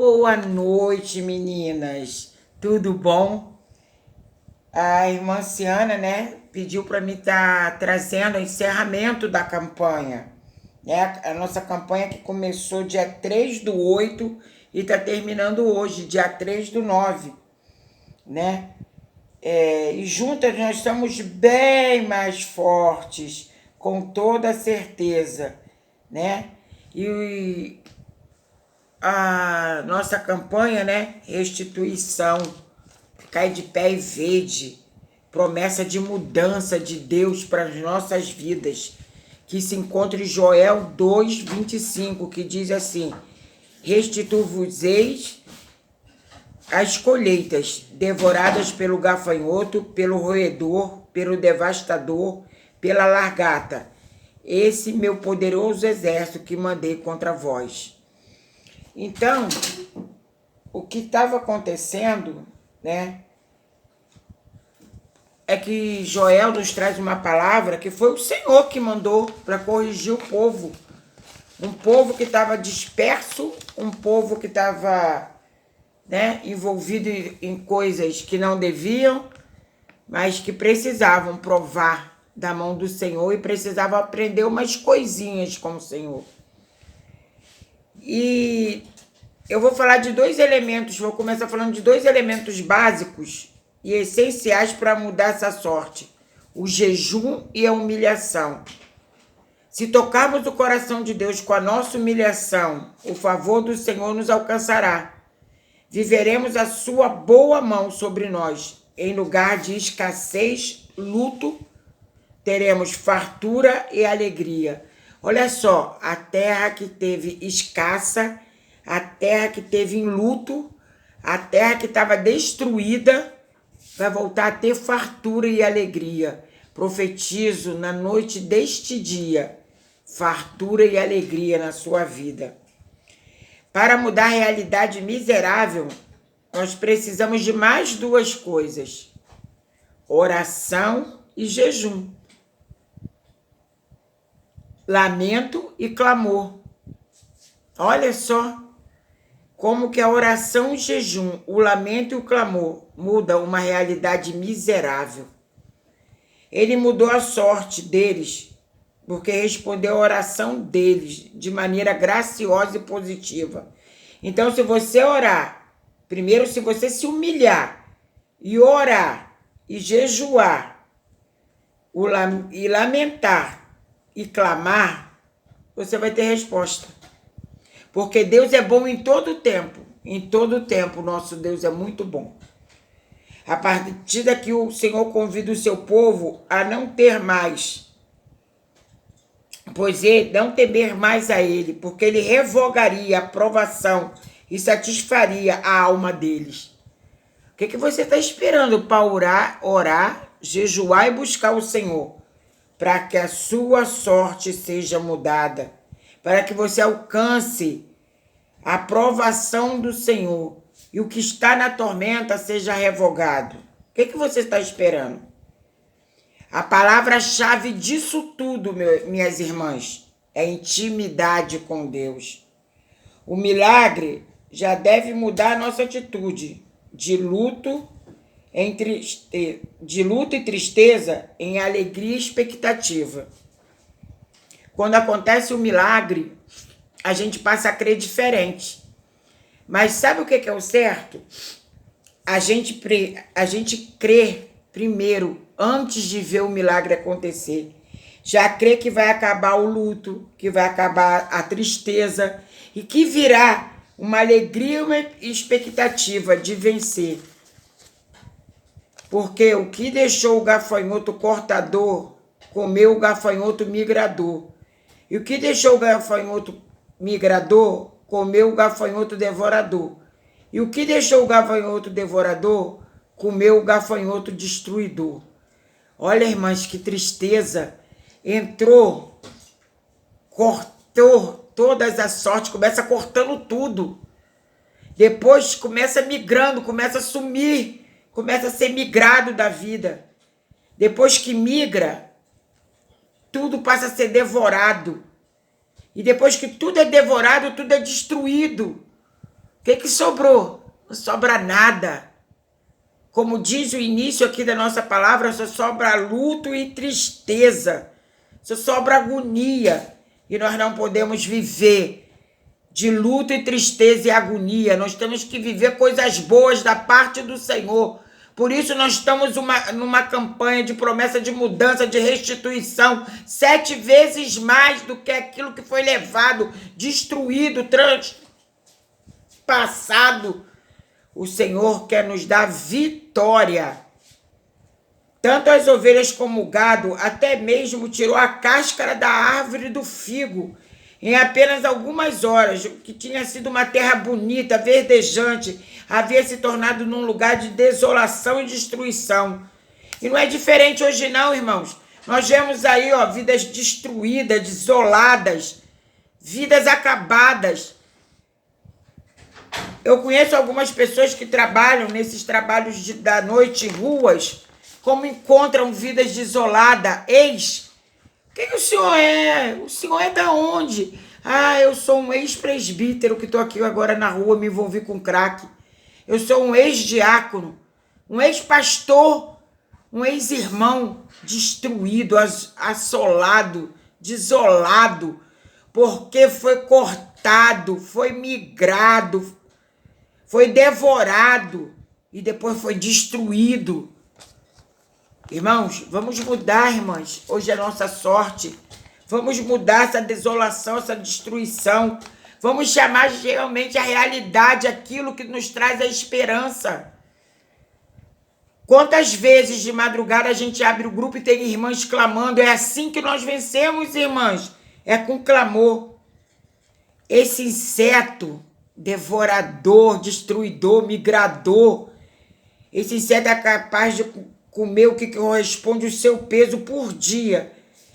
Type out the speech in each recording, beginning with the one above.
Boa noite, meninas. Tudo bom? A irmã Ciana, né, pediu para mim estar trazendo o encerramento da campanha, né? A nossa campanha que começou dia 3/8 e está terminando hoje, dia 3/9, né? E juntas nós estamos bem mais fortes, com toda certeza, né? E a nossa campanha, né? Restituição, cai de pé e vede, promessa de mudança de Deus para as nossas vidas, que se encontra em Joel 2:25, que diz assim: restitui-vos-eis as colheitas, devoradas pelo gafanhoto, pelo roedor, pelo devastador, pela largata. Esse meu poderoso exército que mandei contra vós. Então, o que estava acontecendo, né, é que Joel nos traz uma palavra que foi o Senhor que mandou para corrigir o povo. Um povo que estava disperso, um povo que estava, né, envolvido em coisas que não deviam, mas que precisavam provar da mão do Senhor e precisavam aprender umas coisinhas com o Senhor. E eu vou falar de dois elementos, vou começar falando de dois elementos básicos e essenciais para mudar essa sorte: o jejum e a humilhação. Se tocarmos o coração de Deus com a nossa humilhação, o favor do Senhor nos alcançará. Viveremos a sua boa mão sobre nós. Em lugar de escassez, luto, teremos fartura e alegria. Olha só, a terra que teve escassa, a terra que teve em luto, a terra que estava destruída, vai voltar a ter fartura e alegria. Profetizo na noite deste dia, fartura e alegria na sua vida. Para mudar a realidade miserável, nós precisamos de mais duas coisas: oração e jejum. Lamento e clamor. Olha só como que a oração e o jejum, o lamento e o clamor mudam uma realidade miserável. Ele mudou a sorte deles, porque respondeu a oração deles de maneira graciosa e positiva. Então, se você orar, primeiro, se você se humilhar e orar e jejuar e lamentar e clamar, você vai ter resposta. Porque Deus é bom em todo tempo. Em todo tempo, nosso Deus é muito bom. A partir daqui o Senhor convida o seu povo a não ter mais, pois ele não temer mais a ele, porque ele revogaria a provação e satisfaria a alma deles. O que você está esperando para orar, jejuar e buscar o Senhor? Para que a sua sorte seja mudada, para que você alcance a aprovação do Senhor e o que está na tormenta seja revogado. O que você está esperando? A palavra-chave disso tudo, minhas irmãs, é intimidade com Deus. O milagre já deve mudar a nossa atitude de luto e tristeza em alegria e expectativa. Quando acontece o milagre, a gente passa a crer diferente. Mas sabe o que é o certo? A gente crê primeiro, antes de ver o milagre acontecer. Já crê que vai acabar o luto, que vai acabar a tristeza e que virá uma alegria e uma expectativa de vencer. Porque o que deixou o gafanhoto cortador, comeu o gafanhoto migrador. E o que deixou o gafanhoto migrador, comeu o gafanhoto devorador. E o que deixou o gafanhoto devorador, comeu o gafanhoto destruidor. Olha, irmãs, que tristeza. Entrou, cortou todas as sortes, começa cortando tudo. Depois começa migrando, começa a sumir, começa a ser migrado da vida. Depois que migra, tudo passa a ser devorado. E depois que tudo é devorado, tudo é destruído. O que sobrou? Não sobra nada. Como diz o início aqui da nossa palavra, só sobra luto e tristeza. Só sobra agonia. E nós não podemos viver de luto e tristeza e agonia. Nós temos que viver coisas boas da parte do Senhor. Por isso nós estamos numa campanha de promessa de mudança, de restituição, 7 vezes mais do que aquilo que foi levado, destruído, transpassado. O Senhor quer nos dar vitória. Tanto as ovelhas como o gado, até mesmo tirou a cáscara da árvore do figo. Em apenas algumas horas, o que tinha sido uma terra bonita, verdejante, havia se tornado num lugar de desolação e destruição. E não é diferente hoje não, irmãos. Nós vemos aí, vidas destruídas, desoladas, vidas acabadas. Eu conheço algumas pessoas que trabalham nesses trabalhos da noite, ruas, como encontram vidas desoladas. Quem o senhor é? O senhor é da onde? Eu sou um ex-presbítero que estou aqui agora na rua, me envolvi com crack. Eu sou um ex-diácono, um ex-pastor, um ex-irmão destruído, assolado, desolado, porque foi cortado, foi migrado, foi devorado e depois foi destruído. Irmãos, vamos mudar, irmãs. Hoje é a nossa sorte. Vamos mudar essa desolação, essa destruição. Vamos chamar realmente a realidade, aquilo que nos traz a esperança. Quantas vezes de madrugada a gente abre o grupo e tem irmãs clamando? É assim que nós vencemos, irmãs. É com clamor. Esse inseto devorador, destruidor, migrador, esse inseto é capaz de comer o que corresponde ao seu peso por dia.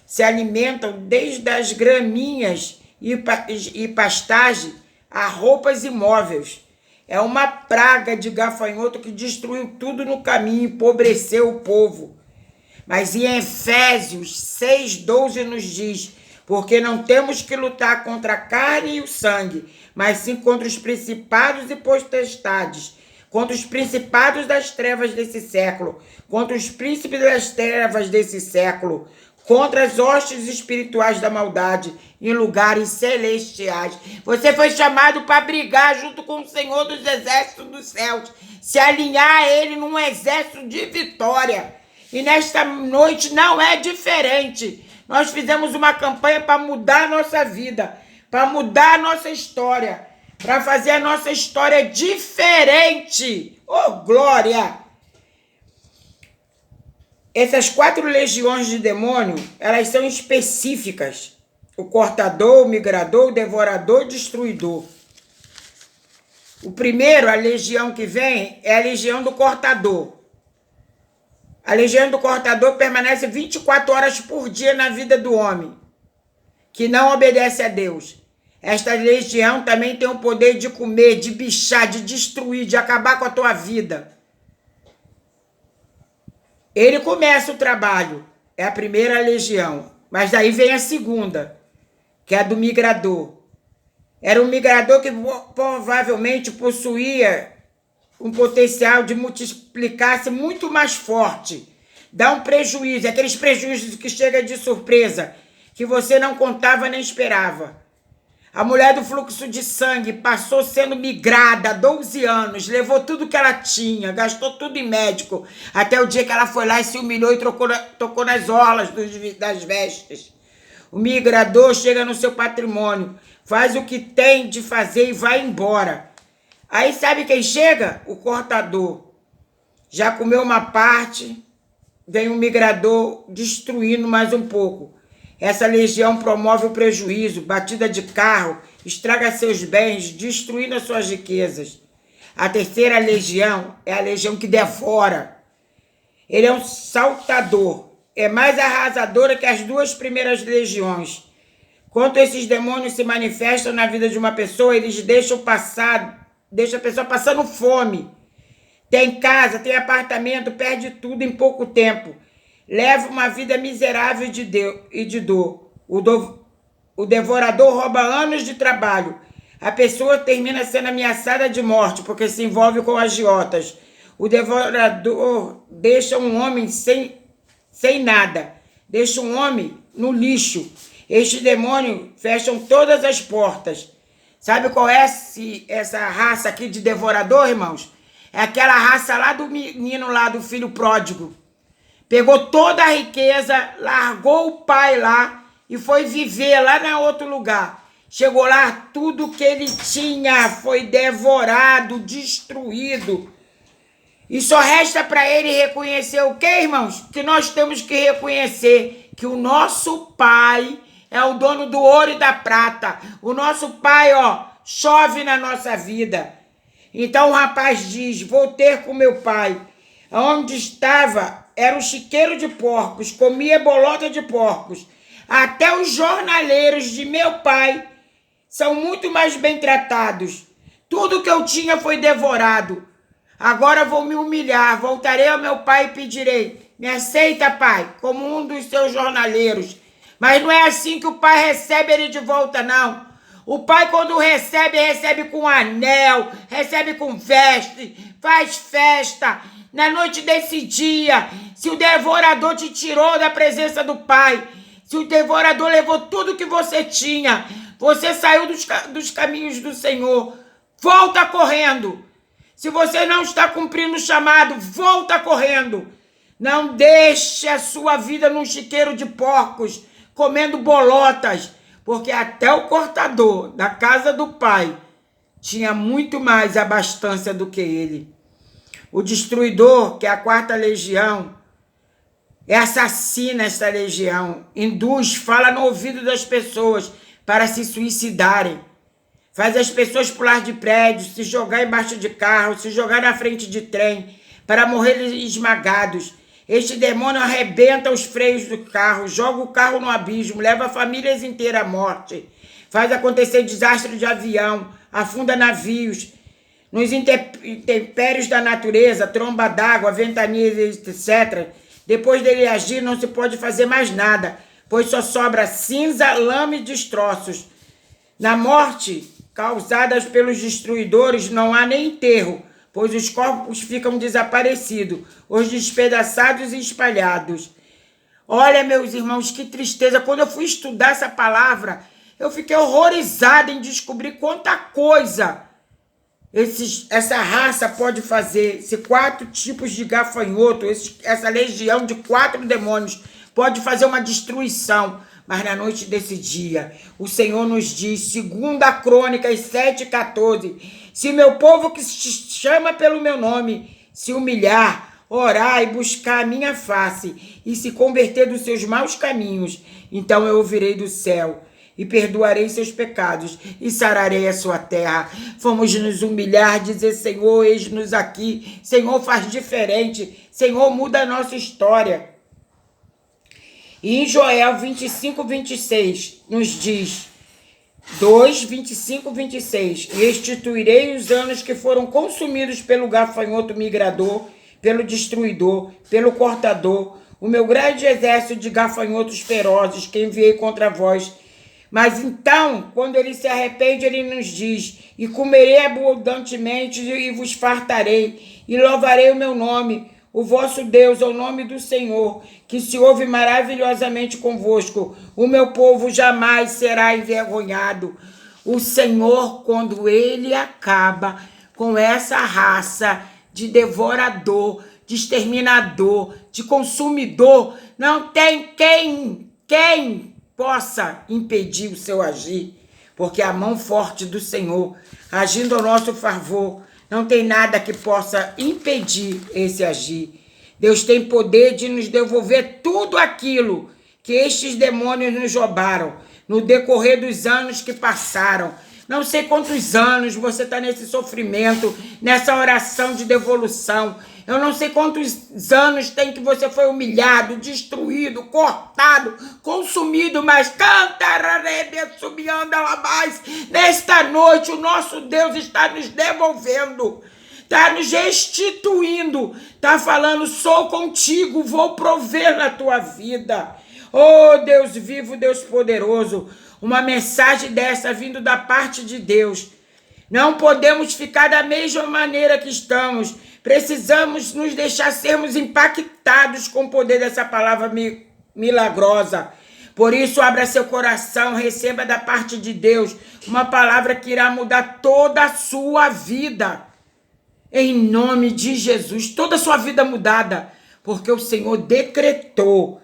Se alimentam desde as graminhas e pastagem a roupas e móveis. É uma praga de gafanhoto que destruiu tudo no caminho, empobreceu o povo. Mas em Efésios 6:12 nos diz: porque não temos que lutar contra a carne e o sangue, mas sim contra os principados e potestades, contra os principados das trevas desse século, contra os príncipes das trevas desse século, contra as hostes espirituais da maldade em lugares celestiais. Você foi chamado para brigar junto com o Senhor dos exércitos dos céus, se alinhar a Ele num exército de vitória. E nesta noite não é diferente. Nós fizemos uma campanha para mudar a nossa vida, para mudar a nossa história, para fazer a nossa história diferente. Oh, glória! Essas 4 legiões de demônio, elas são específicas. O cortador, o migrador, o devorador, o destruidor. O primeiro, a legião que vem, é a legião do cortador. A legião do cortador permanece 24 horas por dia na vida do homem, que não obedece a Deus. Esta legião também tem o poder de comer, de bichar, de destruir, de acabar com a tua vida. Ele começa o trabalho, é a primeira legião, mas daí vem a segunda, que é a do migrador. Era um migrador que provavelmente possuía um potencial de multiplicar-se muito mais forte, dá um prejuízo, aqueles prejuízos que chegam de surpresa, que você não contava nem esperava. A mulher do fluxo de sangue passou sendo migrada há 12 anos, levou tudo que ela tinha, gastou tudo em médico, até o dia que ela foi lá e se humilhou e tocou nas orlas das vestes. O migrador chega no seu patrimônio, faz o que tem de fazer e vai embora. Aí sabe quem chega? O cortador. Já comeu uma parte, vem um migrador destruindo mais um pouco. Essa legião promove o prejuízo, batida de carro, estraga seus bens, destruindo as suas riquezas. A terceira legião é a legião que devora. Ele é um saltador, é mais arrasadora que as 2 primeiras legiões. Quando esses demônios se manifestam na vida de uma pessoa, eles deixam a pessoa passando fome. Tem casa, tem apartamento, perde tudo em pouco tempo. Leva uma vida miserável e de dor. O devorador rouba anos de trabalho, A pessoa termina sendo ameaçada de morte porque se envolve com agiotas. O devorador deixa um homem sem nada, deixa um homem no lixo. Este demônio fecham todas as portas. Sabe qual é essa raça aqui de devorador, irmãos? É aquela raça lá do menino lá, do filho pródigo. Pegou toda a riqueza, largou o pai lá e foi viver lá em outro lugar. Chegou lá, tudo que ele tinha foi devorado, destruído. E só resta para ele reconhecer o quê, irmãos? Que nós temos que reconhecer que o nosso pai é o dono do ouro e da prata. O nosso pai, chove na nossa vida. Então o rapaz diz, vou ter com meu pai. Onde estava era um chiqueiro de porcos, comia bolota de porcos. Até os jornaleiros de meu pai são muito mais bem tratados. Tudo que eu tinha foi devorado. Agora vou me humilhar, voltarei ao meu pai e pedirei. Me aceita, pai, como um dos seus jornaleiros. Mas não é assim que o pai recebe ele de volta, não. O pai, quando recebe, recebe com anel, recebe com veste, faz festa. Na noite desse dia, se o devorador te tirou da presença do pai, se o devorador levou tudo que você tinha, você saiu dos caminhos do Senhor, volta correndo. Se você não está cumprindo o chamado, volta correndo. Não deixe a sua vida num chiqueiro de porcos, comendo bolotas, porque até o cortador da casa do pai tinha muito mais abastança do que ele. O destruidor, que é a 4ª legião, assassina esta legião, induz, fala no ouvido das pessoas para se suicidarem. Faz as pessoas pular de prédios, se jogar embaixo de carro, se jogar na frente de trem, para morrer esmagados. Este demônio arrebenta os freios do carro, joga o carro no abismo, leva famílias inteiras à morte. Faz acontecer desastre de avião, afunda navios. Nos intempéries da natureza, tromba d'água, ventanias, etc. Depois dele agir, não se pode fazer mais nada, pois só sobra cinza, lama e destroços. Na morte causadas pelos destruidores, não há nem enterro, pois os corpos ficam desaparecidos, os despedaçados e espalhados. Olha, meus irmãos, que tristeza. Quando eu fui estudar essa palavra, eu fiquei horrorizada em descobrir quanta coisa essa raça pode fazer. Esses 4 tipos de gafanhoto, essa legião de 4 demônios pode fazer uma destruição. Mas na noite desse dia, o Senhor nos diz, 2 Crônicas 7,14, se meu povo que se chama pelo meu nome se humilhar, orar e buscar a minha face e se converter dos seus maus caminhos, então eu ouvirei do céu e perdoarei seus pecados e sararei a sua terra. Vamos nos humilhar, dizer, Senhor, eis-nos aqui. Senhor, faz diferente. Senhor, muda a nossa história. E em Joel 25, 26, nos diz, 2, 25, 26, e instituirei os anos que foram consumidos pelo gafanhoto migrador, pelo destruidor, pelo cortador, o meu grande exército de gafanhotos ferozes que enviei contra vós. Mas então, quando ele se arrepende, ele nos diz, e comerei abundantemente e vos fartarei, e louvarei o meu nome, o vosso Deus, é o nome do Senhor, que se ouve maravilhosamente convosco. O meu povo jamais será envergonhado. O Senhor, quando ele acaba com essa raça de devorador, de exterminador, de consumidor, não tem quem possa impedir o seu agir, porque a mão forte do Senhor, agindo ao nosso favor, não tem nada que possa impedir esse agir. Deus tem poder de nos devolver tudo aquilo que estes demônios nos roubaram no decorrer dos anos que passaram. Não sei quantos anos você está nesse sofrimento, nessa oração de devolução. Eu não sei quantos anos tem que você foi humilhado, destruído, cortado, consumido, mas nesta noite o nosso Deus está nos devolvendo, está nos restituindo, está falando, sou contigo, vou prover na tua vida. Oh, Deus vivo, Deus poderoso, uma mensagem dessa vindo da parte de Deus. Não podemos ficar da mesma maneira que estamos. Precisamos nos deixar sermos impactados com o poder dessa palavra milagrosa. Por isso, abra seu coração, receba da parte de Deus uma palavra que irá mudar toda a sua vida. Em nome de Jesus, toda a sua vida mudada, porque o Senhor decretou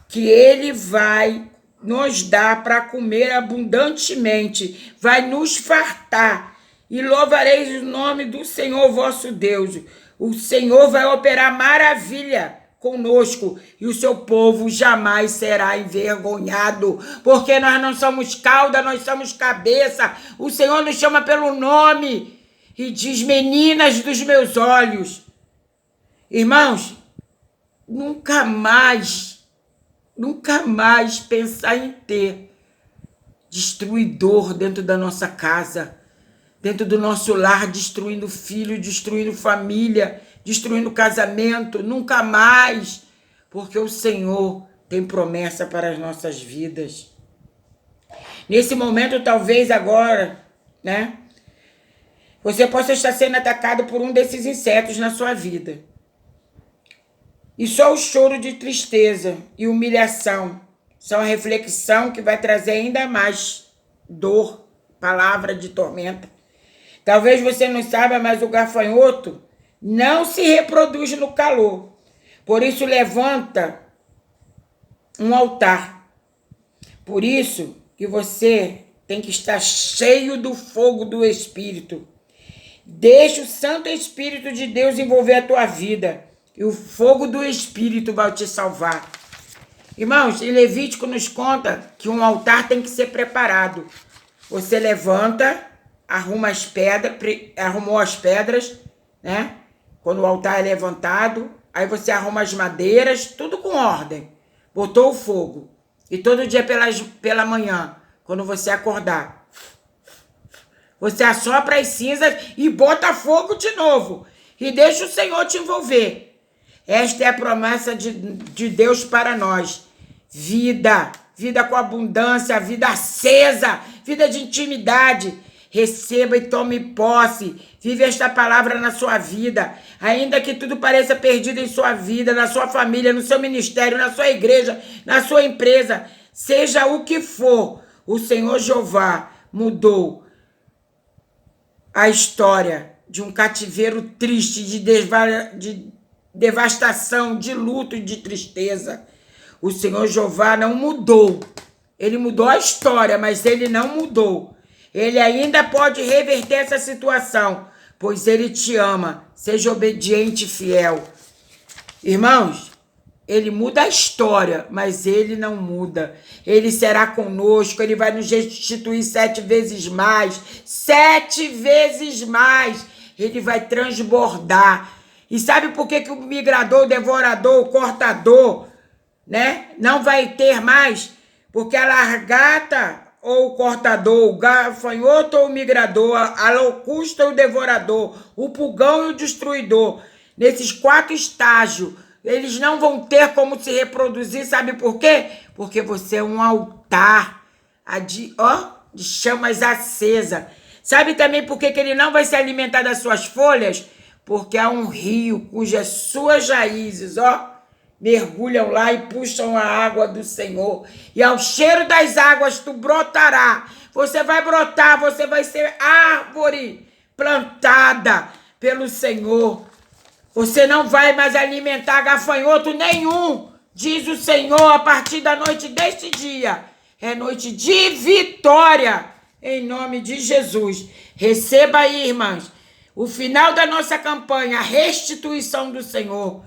que Ele vai nos dar para comer abundantemente, vai nos fartar, e louvareis o nome do Senhor vosso Deus. O Senhor vai operar maravilha conosco, e o seu povo jamais será envergonhado, porque nós não somos cauda, nós somos cabeça. O Senhor nos chama pelo nome e diz: meninas dos meus olhos. Irmãos, nunca mais pensar em ter destruidor dentro da nossa casa, dentro do nosso lar, destruindo filho, destruindo família, destruindo casamento. Nunca mais, porque o Senhor tem promessa para as nossas vidas. Nesse momento, talvez agora, né, você possa estar sendo atacado por um desses insetos na sua vida. E só o choro de tristeza e humilhação são a reflexão que vai trazer ainda mais dor, palavra de tormenta. Talvez você não saiba, mas o gafanhoto não se reproduz no calor. Por isso, levanta um altar. Por isso que você tem que estar cheio do fogo do Espírito. Deixa o Santo Espírito de Deus envolver a tua vida. E o fogo do Espírito vai te salvar. Irmãos, em Levítico nos conta que um altar tem que ser preparado. Você levanta, arrumou as pedras, né? Quando o altar é levantado, aí você arruma as madeiras, tudo com ordem. Botou o fogo. E todo dia pela manhã, quando você acordar, você assopra as cinzas e bota fogo de novo. E deixa o Senhor te envolver. Esta é a promessa de Deus para nós. Vida com abundância, vida acesa, vida de intimidade. Receba e tome posse. Vive esta palavra na sua vida. Ainda que tudo pareça perdido em sua vida, na sua família, no seu ministério, na sua igreja, na sua empresa, seja o que for, o Senhor Jeová mudou a história de um cativeiro triste, de devastação, de luto e de tristeza. O Senhor Jeová não mudou. Ele mudou a história, mas ele não mudou. Ele ainda pode reverter essa situação, pois ele te ama. Seja obediente e fiel. Irmãos, ele muda a história, mas ele não muda. Ele será conosco, ele vai nos restituir 7 vezes mais. 7 vezes mais. Ele vai transbordar. E sabe por que o migrador, o devorador, o cortador, né, não vai ter mais? Porque a largata ou o cortador, o gafanhoto ou o migrador, a locusta ou o devorador, o pulgão e o destruidor, nesses 4 estágios, eles não vão ter como se reproduzir. Sabe por quê? Porque você é um altar de chamas acesa. Sabe também por que ele não vai se alimentar das suas folhas? Porque há um rio cujas suas raízes, mergulham lá e puxam a água do Senhor. E ao cheiro das águas tu brotará. Você vai brotar, você vai ser árvore plantada pelo Senhor. Você não vai mais alimentar gafanhoto nenhum, diz o Senhor, a partir da noite deste dia. É noite de vitória, em nome de Jesus. Receba aí, irmãs, o final da nossa campanha, a restituição do Senhor.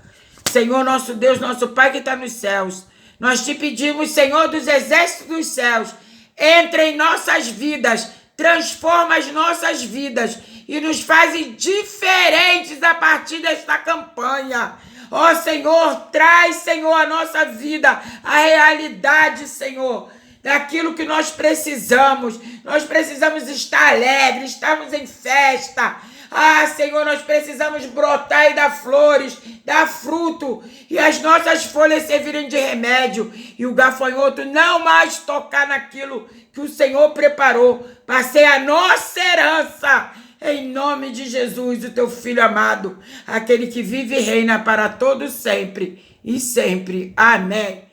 Senhor, nosso Deus, nosso Pai que está nos céus, nós te pedimos, Senhor dos exércitos dos céus, entre em nossas vidas, transforma as nossas vidas e nos faz diferentes a partir desta campanha. Ó Senhor, traz, Senhor, a nossa vida, a realidade, Senhor, daquilo que nós precisamos. Nós precisamos estar alegres, estarmos em festa. Ah, Senhor, nós precisamos brotar e dar flores, dar fruto, e as nossas folhas servirem de remédio, e o gafanhoto não mais tocar naquilo que o Senhor preparou para ser a nossa herança. Em nome de Jesus, o teu Filho amado, aquele que vive e reina para todo sempre e sempre. Amém.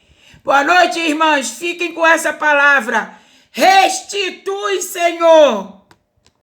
Boa noite, irmãs. Fiquem com essa palavra. Restitui, Senhor.